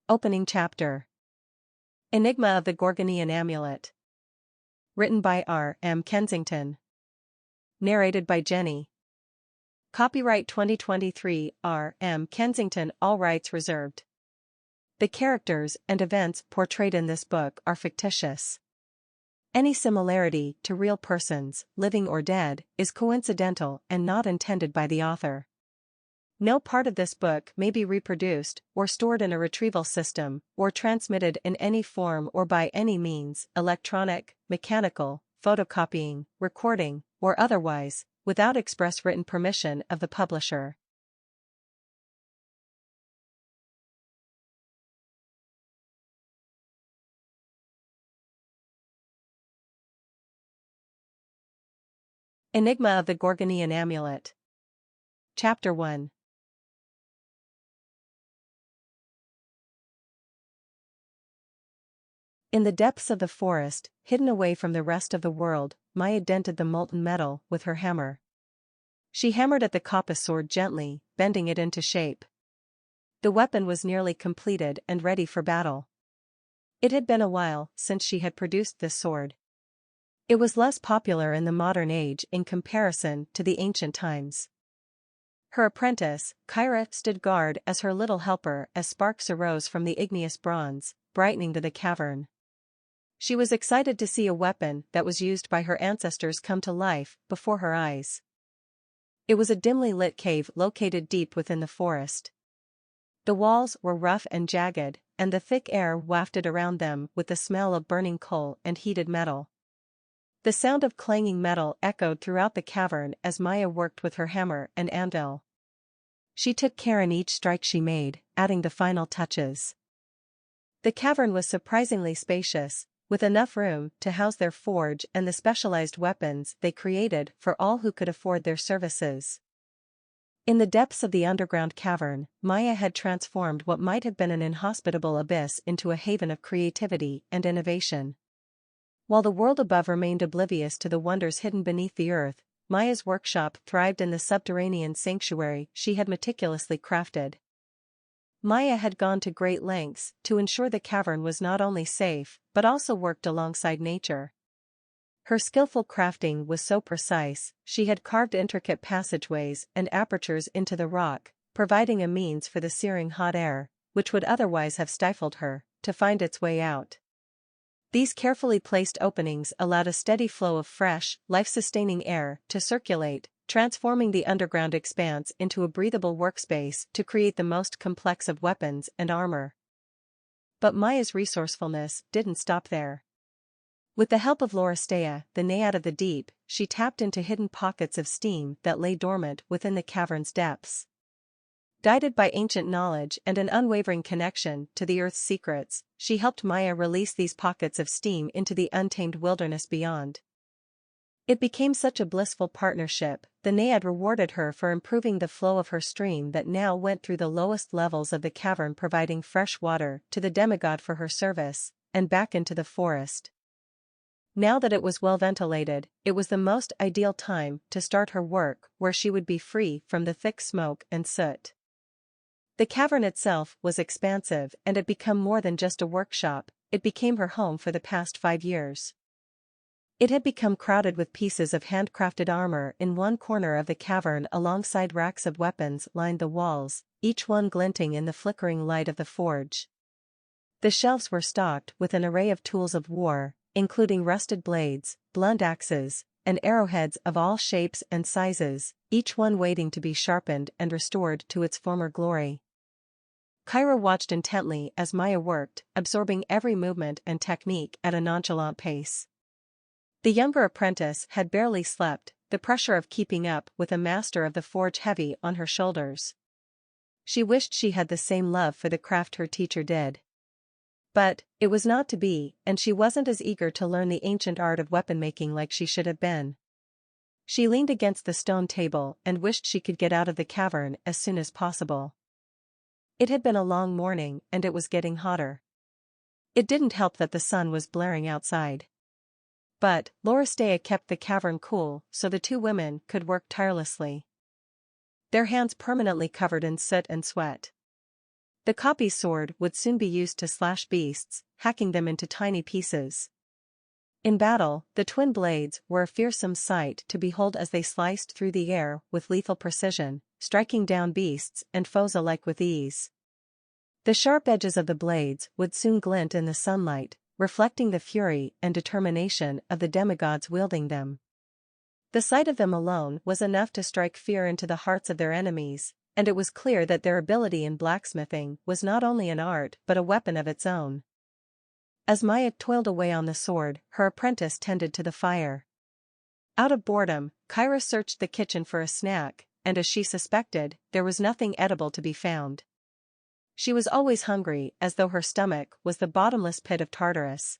Opening Chapter. Enigma of the Gorgoneion Amulet. Written by R. M. Kensington. Narrated by Jenny. Copyright 2023 R. M. Kensington, all rights reserved. The characters and events portrayed in this book are fictitious. Any similarity to real persons, living or dead, is coincidental and not intended by the author. No part of this book may be reproduced or stored in a retrieval system or transmitted in any form or by any means, electronic, mechanical, photocopying, recording, or otherwise, without express written permission of the publisher. Enigma of the Gorgoneion Amulet. Chapter 1. In the depths of the forest, hidden away from the rest of the world, Maya dented the molten metal with her hammer. She hammered at the coppice sword gently, bending it into shape. The weapon was nearly completed and ready for battle. It had been a while since she had produced this sword. It was less popular in the modern age in comparison to the ancient times. Her apprentice, Kyra, stood guard as her little helper as sparks arose from the igneous bronze, brightening the cavern. She was excited to see a weapon that was used by her ancestors come to life before her eyes. It was a dimly lit cave located deep within the forest. The walls were rough and jagged, and the thick air wafted around them with the smell of burning coal and heated metal. The sound of clanging metal echoed throughout the cavern as Maya worked with her hammer and anvil. She took care in each strike she made, adding the final touches. The cavern was surprisingly spacious, with enough room to house their forge and the specialized weapons they created for all who could afford their services. In the depths of the underground cavern, Maya had transformed what might have been an inhospitable abyss into a haven of creativity and innovation. While the world above remained oblivious to the wonders hidden beneath the earth, Maya's workshop thrived in the subterranean sanctuary she had meticulously crafted. Maya had gone to great lengths to ensure the cavern was not only safe but also worked alongside nature. Her skillful crafting was so precise, she had carved intricate passageways and apertures into the rock, providing a means for the searing hot air, which would otherwise have stifled her, to find its way out. These carefully placed openings allowed a steady flow of fresh, life-sustaining air to circulate, transforming the underground expanse into a breathable workspace to create the most complex of weapons and armor. But Maya's resourcefulness didn't stop there. With the help of Loresteia, the Naiad of the Deep, she tapped into hidden pockets of steam that lay dormant within the cavern's depths. Guided by ancient knowledge and an unwavering connection to the Earth's secrets, she helped Maya release these pockets of steam into the untamed wilderness beyond. It became such a blissful partnership. The Naiad rewarded her for improving the flow of her stream that now went through the lowest levels of the cavern, providing fresh water to the demigod for her service, and back into the forest. Now that it was well ventilated, it was the most ideal time to start her work, where she would be free from the thick smoke and soot. The cavern itself was expansive and had become more than just a workshop. It became her home for the past 5 years. It had become crowded with pieces of handcrafted armor. In one corner of the cavern alongside racks of weapons lined the walls, each one glinting in the flickering light of the forge. The shelves were stocked with an array of tools of war, including rusted blades, blunt axes, and arrowheads of all shapes and sizes, each one waiting to be sharpened and restored to its former glory. Kyra watched intently as Maya worked, absorbing every movement and technique at a nonchalant pace. The younger apprentice had barely slept, the pressure of keeping up with a master of the forge heavy on her shoulders. She wished she had the same love for the craft her teacher did. But it was not to be, and she wasn't as eager to learn the ancient art of weapon-making like she should have been. She leaned against the stone table and wished she could get out of the cavern as soon as possible. It had been a long morning and it was getting hotter. It didn't help that the sun was blaring outside. But Loresteia kept the cavern cool so the two women could work tirelessly. Their hands permanently covered in soot and sweat. The copy sword would soon be used to slash beasts, hacking them into tiny pieces. In battle, the twin blades were a fearsome sight to behold as they sliced through the air with lethal precision, striking down beasts and foes alike with ease. The sharp edges of the blades would soon glint in the sunlight, reflecting the fury and determination of the demigods wielding them. The sight of them alone was enough to strike fear into the hearts of their enemies, and it was clear that their ability in blacksmithing was not only an art but a weapon of its own. As Maya toiled away on the sword, her apprentice tended to the fire. Out of boredom, Kyra searched the kitchen for a snack, and as she suspected, there was nothing edible to be found. She was always hungry, as though her stomach was the bottomless pit of Tartarus.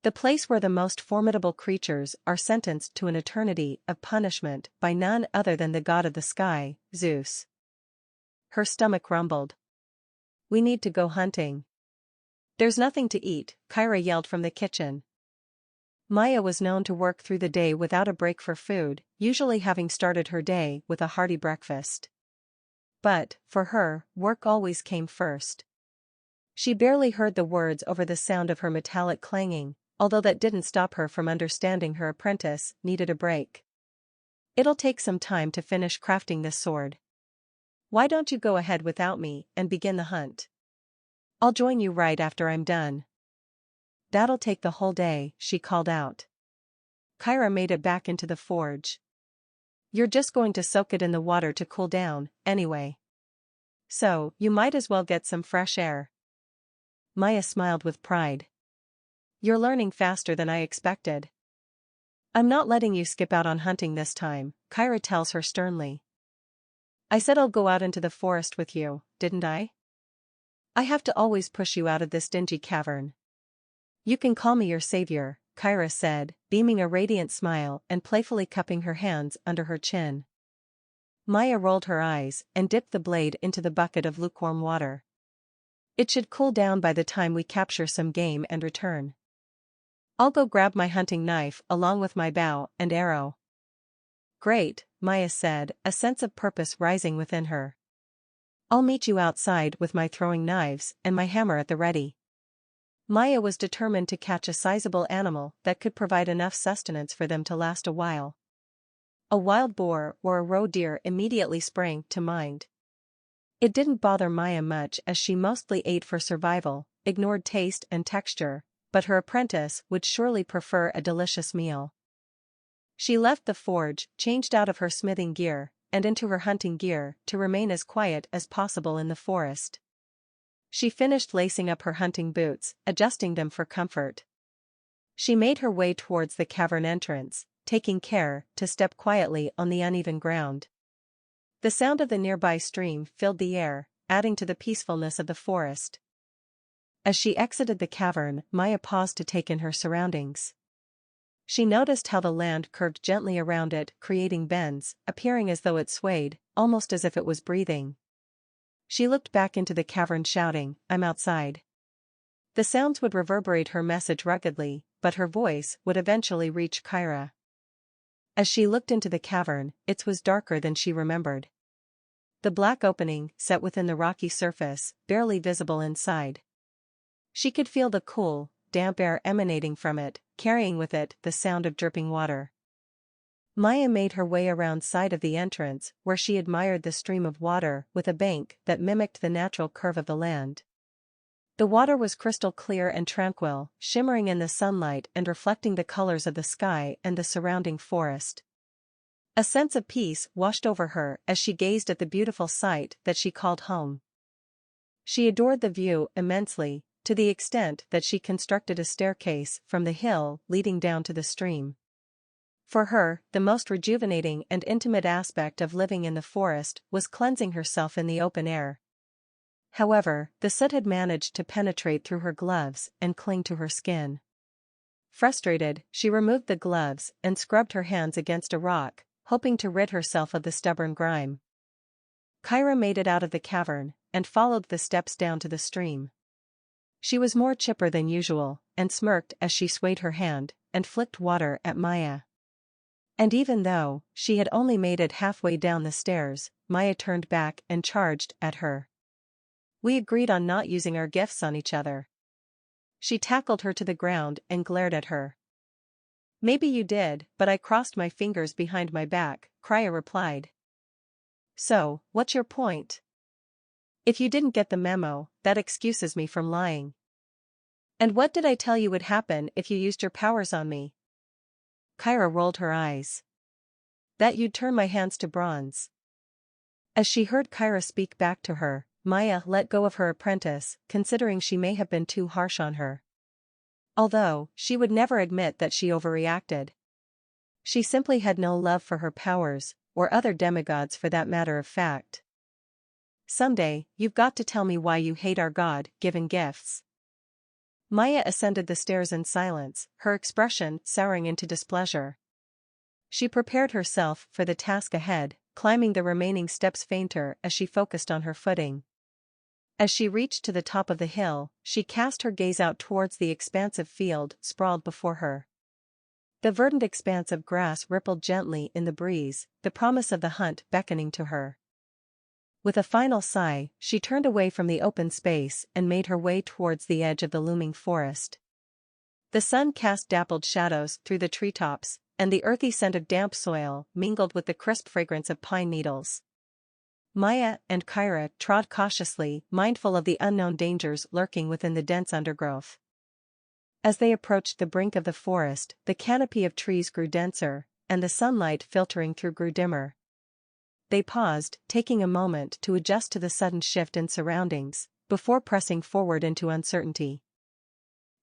The place where the most formidable creatures are sentenced to an eternity of punishment by none other than the god of the sky, Zeus. Her stomach rumbled. "We need to go hunting." "There's nothing to eat," Kyra yelled from the kitchen. Maya was known to work through the day without a break for food, usually having started her day with a hearty breakfast. But, for her, work always came first. She barely heard the words over the sound of her metallic clanging, although that didn't stop her from understanding her apprentice needed a break. "It'll take some time to finish crafting this sword. Why don't you go ahead without me and begin the hunt? I'll join you right after I'm done." "That'll take the whole day," she called out. Kyra made it back into the forge. "You're just going to soak it in the water to cool down, anyway. So, you might as well get some fresh air." Maya smiled with pride. "You're learning faster than I expected." "I'm not letting you skip out on hunting this time," Kyra tells her sternly. "I said I'll go out into the forest with you, didn't I? I have to always push you out of this dingy cavern." "You can call me your savior," Kyra said, beaming a radiant smile and playfully cupping her hands under her chin. Maya rolled her eyes and dipped the blade into the bucket of lukewarm water. "It should cool down by the time we capture some game and return. I'll go grab my hunting knife along with my bow and arrow." "Great," Maya said, a sense of purpose rising within her. "I'll meet you outside with my throwing knives and my hammer at the ready." Maya was determined to catch a sizable animal that could provide enough sustenance for them to last a while. A wild boar or a roe deer immediately sprang to mind. It didn't bother Maya much as she mostly ate for survival, ignored taste and texture, but her apprentice would surely prefer a delicious meal. She left the forge, changed out of her smithing gear, and into her hunting gear to remain as quiet as possible in the forest. She finished lacing up her hunting boots, adjusting them for comfort. She made her way towards the cavern entrance, taking care to step quietly on the uneven ground. The sound of the nearby stream filled the air, adding to the peacefulness of the forest. As she exited the cavern, Maya paused to take in her surroundings. She noticed how the land curved gently around it, creating bends, appearing as though it swayed, almost as if it was breathing. She looked back into the cavern shouting, "I'm outside." The sounds would reverberate her message ruggedly, but her voice would eventually reach Kyra. As she looked into the cavern, it was darker than she remembered. The black opening set within the rocky surface, barely visible inside. She could feel the cool, damp air emanating from it, carrying with it the sound of dripping water. Maya made her way around side of the entrance, where she admired the stream of water with a bank that mimicked the natural curve of the land. The water was crystal clear and tranquil, shimmering in the sunlight and reflecting the colors of the sky and the surrounding forest. A sense of peace washed over her as she gazed at the beautiful sight that she called home. She adored the view immensely, to the extent that she constructed a staircase from the hill leading down to the stream. For her, the most rejuvenating and intimate aspect of living in the forest was cleansing herself in the open air. However, the soot had managed to penetrate through her gloves and cling to her skin. Frustrated, she removed the gloves and scrubbed her hands against a rock, hoping to rid herself of the stubborn grime. Kyra made it out of the cavern and followed the steps down to the stream. She was more chipper than usual, and smirked as she swayed her hand and flicked water at Maya. And even though she had only made it halfway down the stairs, Maya turned back and charged at her. We agreed on not using our gifts on each other. She tackled her to the ground and glared at her. Maybe you did, but I crossed my fingers behind my back, Krya replied. So, what's your point? If you didn't get the memo, that excuses me from lying. And what did I tell you would happen if you used your powers on me? Kyra rolled her eyes. That you'd turn my hands to bronze. As she heard Kyra speak back to her, Maya let go of her apprentice, considering she may have been too harsh on her. Although, she would never admit that she overreacted. She simply had no love for her powers, or other demigods for that matter of fact. Someday, you've got to tell me why you hate our God-given gifts. Maya ascended the stairs in silence, her expression souring into displeasure. She prepared herself for the task ahead, climbing the remaining steps fainter as she focused on her footing. As she reached to the top of the hill, she cast her gaze out towards the expansive field sprawled before her. The verdant expanse of grass rippled gently in the breeze, the promise of the hunt beckoning to her. With a final sigh, she turned away from the open space and made her way towards the edge of the looming forest. The sun cast dappled shadows through the treetops, and the earthy scent of damp soil mingled with the crisp fragrance of pine needles. Maya and Kyra trod cautiously, mindful of the unknown dangers lurking within the dense undergrowth. As they approached the brink of the forest, the canopy of trees grew denser, and the sunlight filtering through grew dimmer. They paused, taking a moment to adjust to the sudden shift in surroundings, before pressing forward into uncertainty.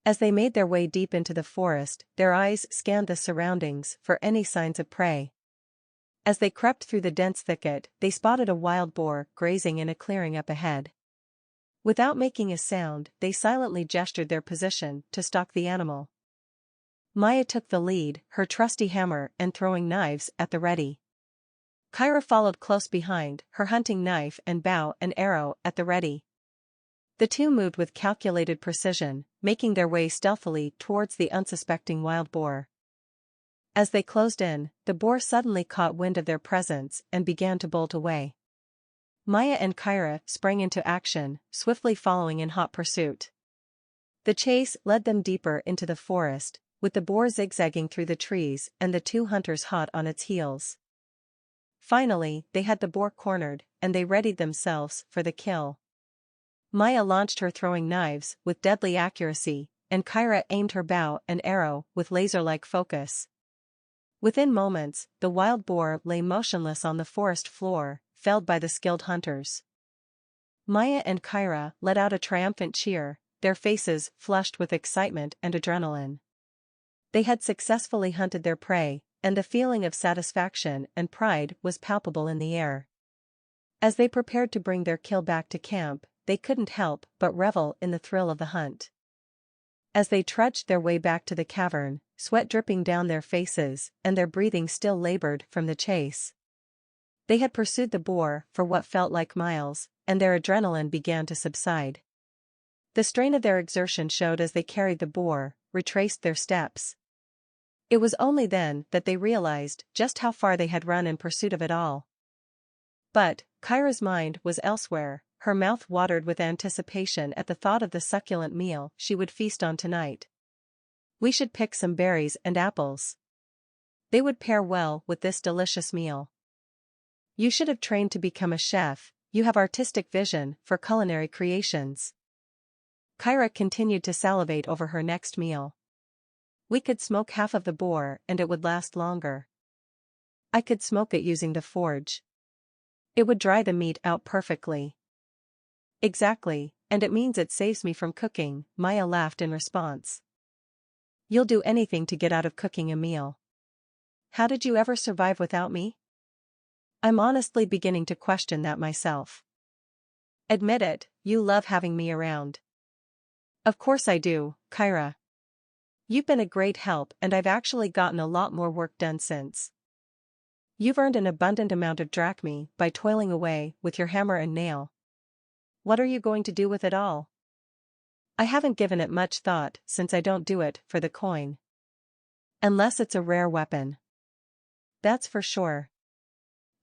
As they made their way deep into the forest, their eyes scanned the surroundings for any signs of prey. As they crept through the dense thicket, they spotted a wild boar grazing in a clearing up ahead. Without making a sound, they silently gestured their position to stalk the animal. Maya took the lead, her trusty hammer and throwing knives at the ready. Kyra followed close behind, her hunting knife and bow and arrow at the ready. The two moved with calculated precision, making their way stealthily towards the unsuspecting wild boar. As they closed in, the boar suddenly caught wind of their presence and began to bolt away. Maya and Kyra sprang into action, swiftly following in hot pursuit. The chase led them deeper into the forest, with the boar zigzagging through the trees and the two hunters hot on its heels. Finally, they had the boar cornered, and they readied themselves for the kill. Maya launched her throwing knives with deadly accuracy, and Kyra aimed her bow and arrow with laser-like focus. Within moments, the wild boar lay motionless on the forest floor, felled by the skilled hunters. Maya and Kyra let out a triumphant cheer, their faces flushed with excitement and adrenaline. They had successfully hunted their prey, and the feeling of satisfaction and pride was palpable in the air. As they prepared to bring their kill back to camp, they couldn't help but revel in the thrill of the hunt. As they trudged their way back to the cavern, sweat dripping down their faces and their breathing still labored from the chase. They had pursued the boar for what felt like miles, and their adrenaline began to subside. The strain of their exertion showed as they carried the boar, retraced their steps. It was only then that they realized just how far they had run in pursuit of it all. But Kyra's mind was elsewhere, her mouth watered with anticipation at the thought of the succulent meal she would feast on tonight. We should pick some berries and apples. They would pair well with this delicious meal. You should have trained to become a chef, you have artistic vision for culinary creations. Kyra continued to salivate over her next meal. We could smoke half of the boar and it would last longer. I could smoke it using the forge. It would dry the meat out perfectly. Exactly, and it means it saves me from cooking, Maya laughed in response. You'll do anything to get out of cooking a meal. How did you ever survive without me? I'm honestly beginning to question that myself. Admit it, you love having me around. Of course I do, Kyra. You've been a great help and I've actually gotten a lot more work done since. You've earned an abundant amount of drachmae by toiling away with your hammer and nail. What are you going to do with it all? I haven't given it much thought since I don't do it for the coin. Unless it's a rare weapon. That's for sure.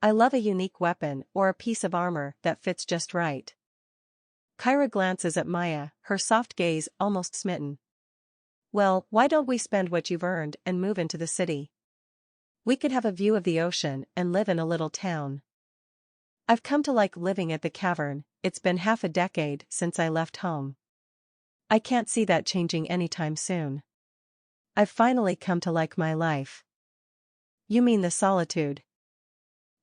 I love a unique weapon or a piece of armor that fits just right. Kyra glances at Maya, her soft gaze almost smitten. Well, why don't we spend what you've earned and move into the city? We could have a view of the ocean and live in a little town. I've come to like living at the cavern. It's been half a decade since I left home. I can't see that changing anytime soon. I've finally come to like my life. You mean the solitude?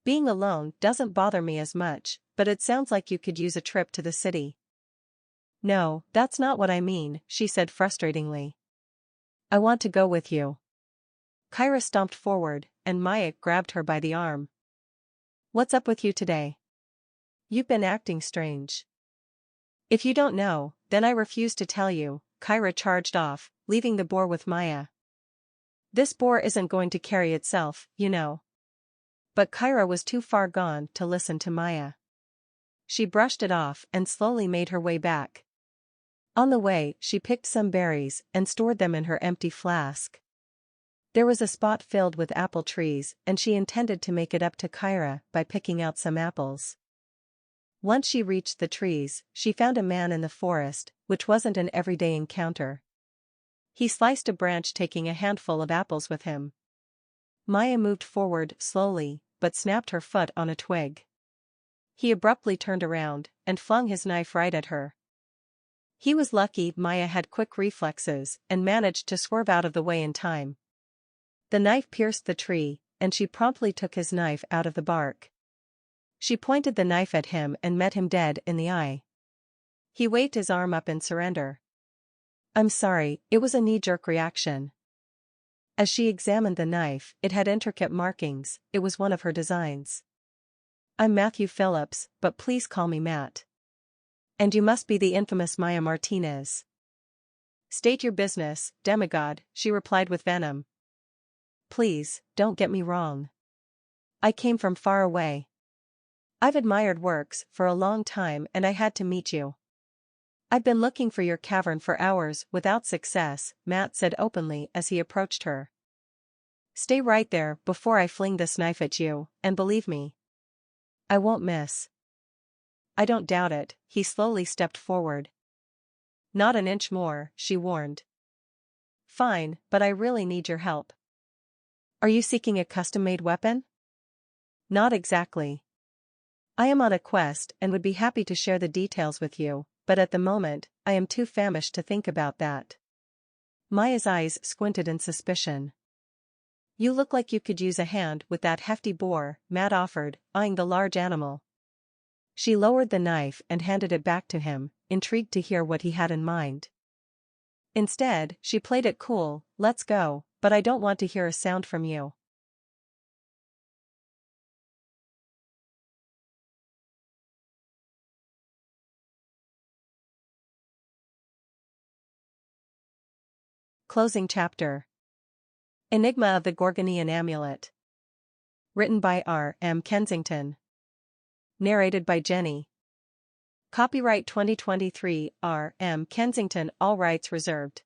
Being alone doesn't bother me as much, but it sounds like you could use a trip to the city. No, that's not what I mean, she said frustratingly. I want to go with you. Kyra stomped forward, and Maya grabbed her by the arm. What's up with you today? You've been acting strange. If you don't know, then I refuse to tell you, Kyra charged off, leaving the boar with Maya. This boar isn't going to carry itself, you know. But Kyra was too far gone to listen to Maya. She brushed it off and slowly made her way back. On the way, she picked some berries and stored them in her empty flask. There was a spot filled with apple trees, and she intended to make it up to Kyra by picking out some apples. Once she reached the trees, she found a man in the forest, which wasn't an everyday encounter. He sliced a branch, taking a handful of apples with him. Maya moved forward slowly, but snapped her foot on a twig. He abruptly turned around and flung his knife right at her. He was lucky Maya had quick reflexes and managed to swerve out of the way in time. The knife pierced the tree, and she promptly took his knife out of the bark. She pointed the knife at him and met him dead in the eye. He waved his arm up in surrender. I'm sorry, it was a knee-jerk reaction. As she examined the knife, it had intricate markings. It was one of her designs. I'm Matthew Phillips, but please call me Matt. And you must be the infamous Maya Martinez. State your business, demigod, she replied with venom. Please, don't get me wrong. I came from far away. I've admired works for a long time and I had to meet you. I've been looking for your cavern for hours without success, Matt said openly as he approached her. Stay right there before I fling this knife at you, and believe me, I won't miss. I don't doubt it, he slowly stepped forward. Not an inch more, she warned. Fine, but I really need your help. Are you seeking a custom-made weapon? Not exactly. I am on a quest and would be happy to share the details with you, but at the moment, I am too famished to think about that. Maya's eyes squinted in suspicion. You look like you could use a hand with that hefty boar, Matt offered, eyeing the large animal. She lowered the knife and handed it back to him, intrigued to hear what he had in mind. Instead, she played it cool, let's go, but I don't want to hear a sound from you. Closing chapter. Enigma of the Gorgoneion Amulet. Written by R. M. Kensington. Narrated by Jenny. Copyright 2023 R. M. Kensington, all rights reserved.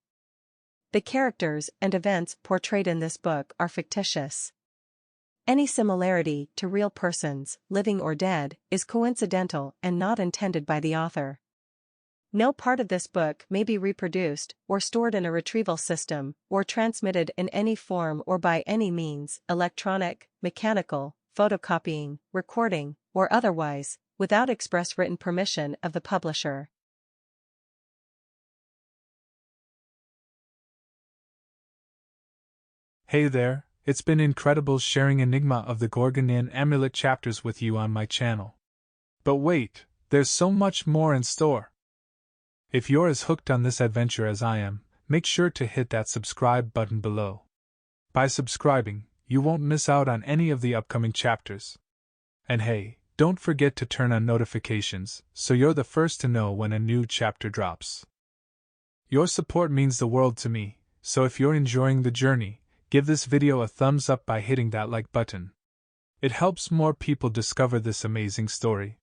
The characters and events portrayed in this book are fictitious. Any similarity to real persons, living or dead, is coincidental and not intended by the author. No part of this book may be reproduced or stored in a retrieval system or transmitted in any form or by any means, electronic, mechanical, photocopying, recording, or otherwise, without express written permission of the publisher. Hey there, it's been incredible sharing Enigma of the Gorgoneion Amulet chapters with you on my channel. But wait, there's so much more in store. If you're as hooked on this adventure as I am, make sure to hit that subscribe button below. By subscribing, you won't miss out on any of the upcoming chapters. And hey, don't forget to turn on notifications so you're the first to know when a new chapter drops. Your support means the world to me, so if you're enjoying the journey, give this video a thumbs up by hitting that like button. It helps more people discover this amazing story.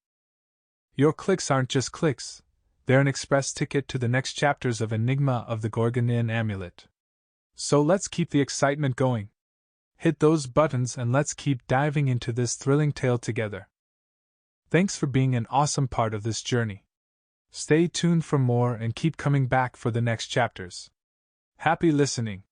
Your clicks aren't just clicks, they're an express ticket to the next chapters of Enigma of the Gorgoneion Amulet. So let's keep the excitement going. Hit those buttons and let's keep diving into this thrilling tale together. Thanks for being an awesome part of this journey. Stay tuned for more and keep coming back for the next chapters. Happy listening!